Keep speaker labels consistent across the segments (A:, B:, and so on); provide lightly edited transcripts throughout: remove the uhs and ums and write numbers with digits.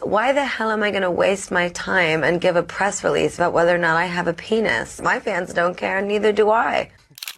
A: Why the hell am I going to waste my time and give a press release about whether or not I have a penis? My fans don't care, and neither do I.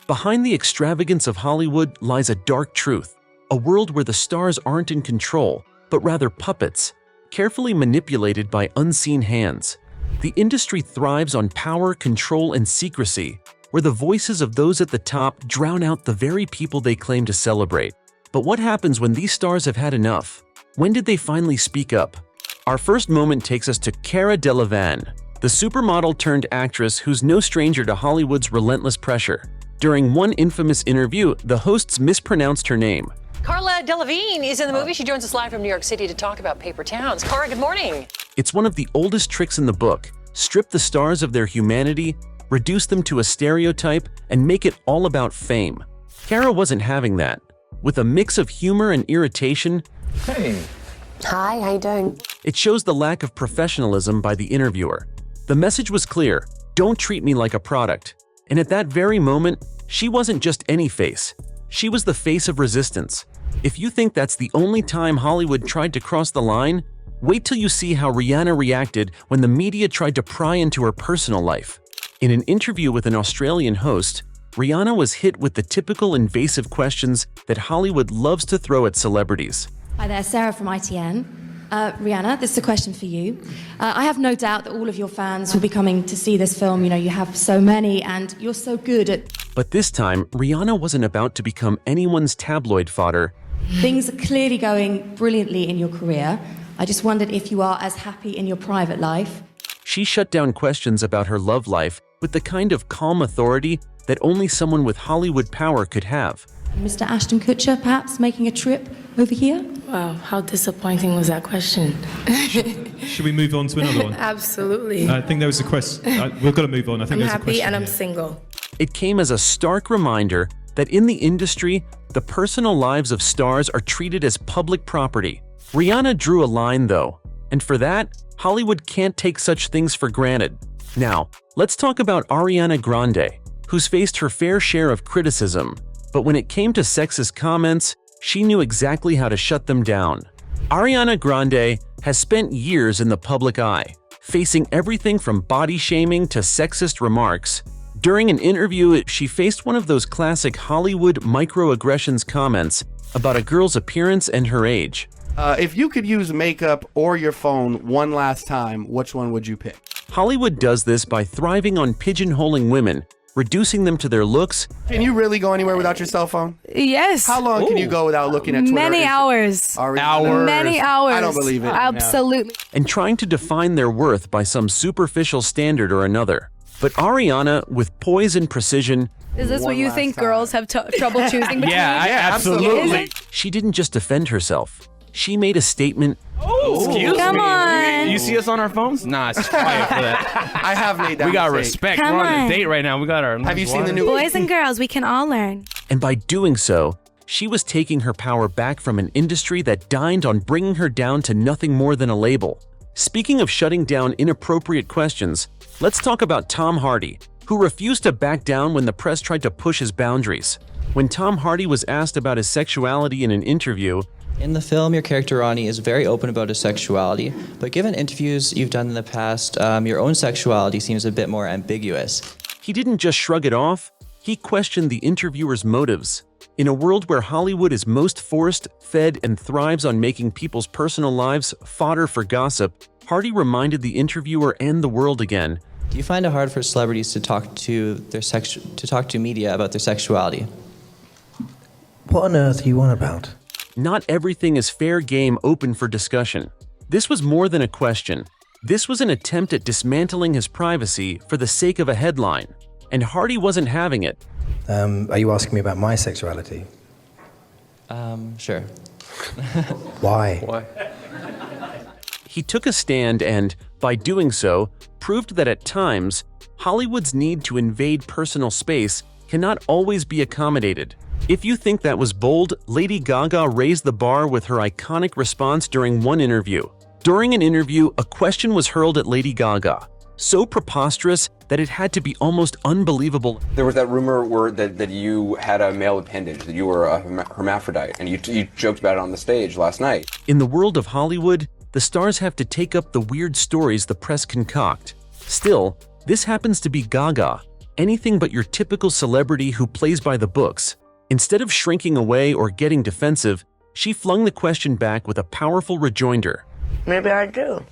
B: Behind the extravagance of Hollywood lies a dark truth, a world where the stars aren't in control, but rather puppets, carefully manipulated by unseen hands. The industry thrives on power, control, and secrecy, where the voices of those at the top drown out the very people they claim to celebrate. But what happens when these stars have had enough? When did they finally speak up? Our first moment takes us to Cara Delevingne, the supermodel turned actress who's no stranger to Hollywood's relentless pressure. During one infamous interview, the hosts mispronounced her name.
C: Cara Delevingne is in the movie. She joins us live from New York City to talk about Paper Towns. Cara, good morning.
B: It's one of the oldest tricks in the book. Strip the stars of their humanity, reduce them to a stereotype, and make it all about fame. Cara wasn't having that. With a mix of humor and irritation,
D: Hey.
A: Hi, how you doing?
B: it shows the lack of professionalism by the interviewer. The message was clear: don't treat me like a product. And at that very moment, she wasn't just any face. She was the face of resistance. If you think that's the only time Hollywood tried to cross the line, wait till you see how Rihanna reacted when the media tried to pry into her personal life. In an interview with an Australian host, Rihanna was hit with the typical invasive questions that Hollywood loves to throw at celebrities.
E: Hi there, Sarah from ITN. Rihanna, this is a question for you. I have no doubt that all of your fans will be coming to see this film. You know, you have so many and you're so good at...
B: But this time, Rihanna wasn't about to become anyone's tabloid fodder.
E: Things are clearly going brilliantly in your career. I just wondered if you are as happy in your private life.
B: She shut down questions about her love life with the kind of calm authority that only someone with Hollywood power could have.
E: Mr. Ashton Kutcher, perhaps making a trip over here?
F: Wow, how disappointing was that question?
D: Should we move on to another one?
F: Absolutely.
D: I think there was a question. We've got to move on. I think
F: I'm
D: there's a
F: happy
D: question
F: and I'm
D: here.
F: single.
B: It came as a stark reminder that in the industry, the personal lives of stars are treated as public property. Rihanna drew a line, though, and for that, Hollywood can't take such things for granted. Now, let's talk about Ariana Grande, who's faced her fair share of criticism, but when it came to sexist comments, she knew exactly how to shut them down. Ariana Grande has spent years in the public eye, facing everything from body shaming to sexist remarks. During an interview, she faced one of those classic Hollywood microaggressions comments about a girl's appearance and her age.
G: If you could use makeup or your phone one last time, which one would you pick?
B: Hollywood does this by thriving on pigeonholing women, reducing them to their looks.
G: Can you really go anywhere without your cell phone?
H: Yes.
G: How long can you go without looking at Twitter?
H: Many hours.
G: Ariana?
H: Many hours.
G: I don't believe it.
H: Absolutely.
B: And trying to define their worth by some superficial standard or another. But Ariana, with poise and precision,
H: Is this what you
G: last
H: think
G: time.
H: girls have trouble choosing between?
G: absolutely.
B: she didn't just defend herself. She made a statement.
I: Excuse
H: Come
I: me.
H: on.
I: You see us on our phones? Nah, it's quiet for that.
G: I have made that
I: We got
G: mistake.
I: respect.
H: Come
I: We're on
H: on.
I: a date right now. We got our.
G: Have you seen the new?
H: Boys and girls, we can all learn.
B: And by doing so, she was taking her power back from an industry that dined on bringing her down to nothing more than a label. Speaking of shutting down inappropriate questions, let's talk about Tom Hardy, who refused to back down when the press tried to push his boundaries. When Tom Hardy was asked about his sexuality in an interview,
J: In the film, your character Ronnie is very open about his sexuality, but given interviews you've done in the past, your own sexuality seems a bit more ambiguous.
B: he didn't just shrug it off, he questioned the interviewer's motives. In a world where Hollywood is most forced, fed, and thrives on making people's personal lives fodder for gossip, Hardy reminded the interviewer and the world again.
J: Do you find it hard for celebrities to talk to media about their sexuality?
K: What on earth are you on about?
B: Not everything is fair game open for discussion. This was more than a question. This was an attempt at dismantling his privacy for the sake of a headline. And Hardy wasn't having it.
K: Are you asking me about my sexuality?
J: Sure.
K: Why?
B: He took a stand and, by doing so, proved that at times, Hollywood's need to invade personal space cannot always be accommodated. If you think that was bold, Lady Gaga raised the bar with her iconic response during one interview. During an interview, a question was hurled at Lady Gaga, so preposterous that it had to be almost unbelievable.
L: There was that rumor that you had a male appendage, that you were a hermaphrodite, and you joked about it on the stage last night.
B: In the world of Hollywood, the stars have to take up the weird stories the press concoct. Still, this happens to be Gaga, anything but your typical celebrity who plays by the books. Instead of shrinking away or getting defensive, she flung the question back with a powerful rejoinder.
A: Maybe I do.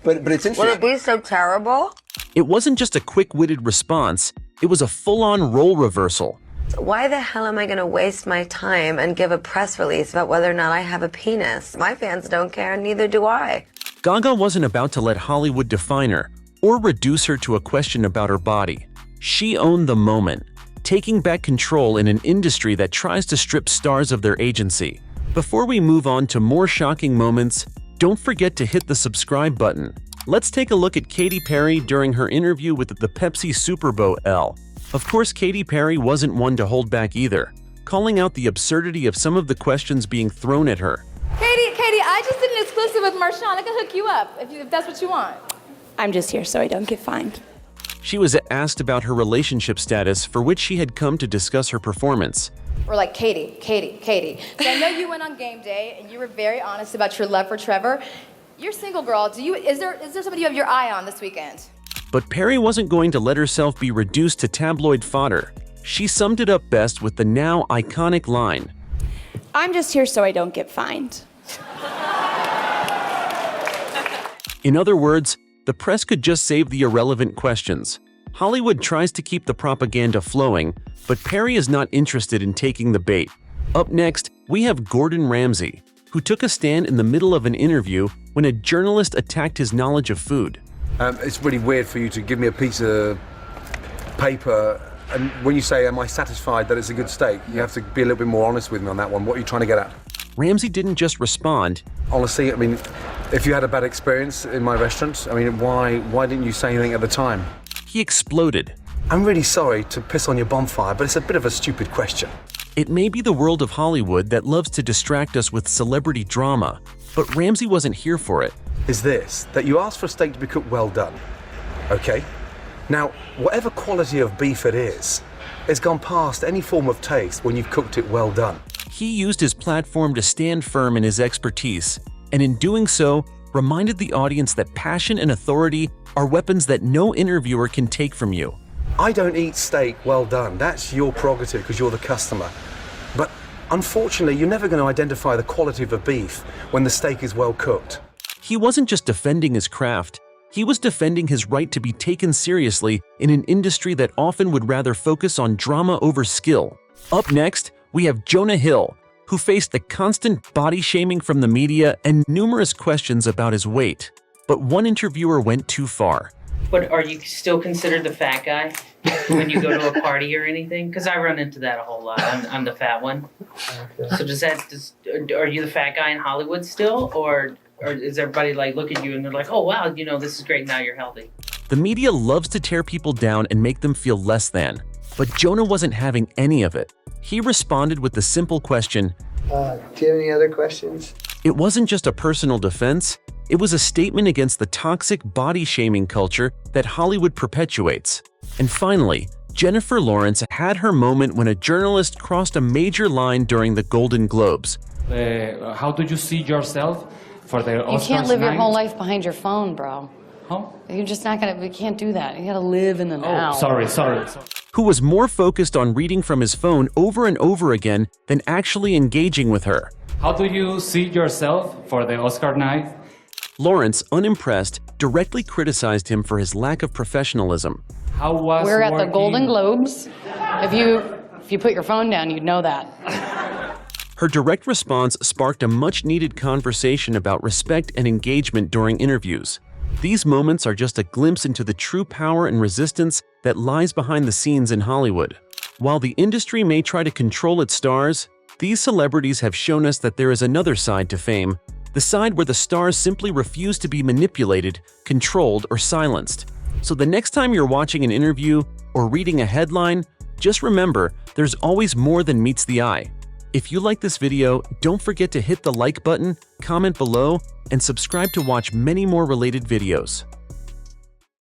L: But it's interesting.
A: Would it be so terrible?
B: It wasn't just a quick-witted response, it was a full-on role reversal.
A: Why the hell am I going to waste my time and give a press release about whether or not I have a penis? My fans don't care, and neither do I.
B: Gaga wasn't about to let Hollywood define her or reduce her to a question about her body. She owned the moment, taking back control in an industry that tries to strip stars of their agency. Before we move on to more shocking moments, don't forget to hit the subscribe button. Let's take a look at Katy Perry during her interview with the Pepsi Super Bowl. Of course, Katy Perry wasn't one to hold back either, calling out the absurdity of some of the questions being thrown at her.
H: Katie, I just did an exclusive with Marshawn. I can hook you up if that's what you want. I'm just here so I don't get fined.
B: She was asked about her relationship status, for which she had come to discuss her performance.
H: We're like, Katie. So I know you went on game day and you were very honest about your love for Trevor. You're a single girl. Is there somebody you have your eye on this weekend?
B: But Perry wasn't going to let herself be reduced to tabloid fodder. She summed it up best with the now iconic line,
H: I'm just here so I don't get fined.
B: In other words, the press could just save the irrelevant questions. Hollywood tries to keep the propaganda flowing, but Perry is not interested in taking the bait. Up next, we have Gordon Ramsay, who took a stand in the middle of an interview when a journalist attacked his knowledge of food.
M: It's really weird for you to give me a piece of paper, and when you say, am I satisfied that it's a good steak, you have to be a little bit more honest with me on that one. What are you trying to get at?
B: Ramsay didn't just respond.
M: Honestly, I mean, if you had a bad experience in my restaurant, I mean, why didn't you say anything at the time?
B: He exploded.
M: I'm really sorry to piss on your bonfire, but it's a bit of a stupid question.
B: It may be the world of Hollywood that loves to distract us with celebrity drama, but Ramsay wasn't here for it.
M: Is this, that you asked for a steak to be cooked well done. Okay? Now, whatever quality of beef it is, it's gone past any form of taste when you've cooked it well done.
B: He used his platform to stand firm in his expertise, and in doing so, reminded the audience that passion and authority are weapons that no interviewer can take from you.
M: I don't eat steak well done. That's your prerogative because you're the customer. But unfortunately, you're never going to identify the quality of a beef when the steak is well cooked.
B: He wasn't just defending his craft, he was defending his right to be taken seriously in an industry that often would rather focus on drama over skill. Up next, we have Jonah Hill, who faced the constant body shaming from the media and numerous questions about his weight. But one interviewer went too far.
N: But are you still considered the fat guy when you go to a party or anything? Because I run into that a whole lot. I'm the fat one. So are you the fat guy in Hollywood still? Or is everybody like look at you and they're like, oh wow, this is great, now you're healthy?
B: The media loves to tear people down and make them feel less than. But Jonah wasn't having any of it. He responded with the simple question,
O: do you have any other questions?
B: It wasn't just a personal defense, it was a statement against the toxic body-shaming culture that Hollywood perpetuates. And finally, Jennifer Lawrence had her moment when a journalist crossed a major line during the Golden Globes.
P: How do you see yourself for the Oscars?
Q: You can't live your
P: night?
Q: whole life behind your phone, bro.
P: Huh?
Q: You're just not gonna, we can't do that. You gotta live in the now.
P: Oh, sorry.
B: Who was more focused on reading from his phone over and over again than actually engaging with her.
P: How do you see yourself for the Oscar night?
B: Lawrence, unimpressed, directly criticized him for his lack of professionalism.
P: How was
Q: We're at the
P: working?
Q: Golden Globes. If you put your phone down, you'd know that.
B: Her direct response sparked a much-needed conversation about respect and engagement during interviews. These moments are just a glimpse into the true power and resistance that lies behind the scenes in Hollywood. While the industry may try to control its stars, these celebrities have shown us that there is another side to fame, the side where the stars simply refuse to be manipulated, controlled, or silenced. So the next time you're watching an interview or reading a headline, just remember, there's always more than meets the eye. If you like this video, don't forget to hit the like button, comment below, and subscribe to watch many more related videos.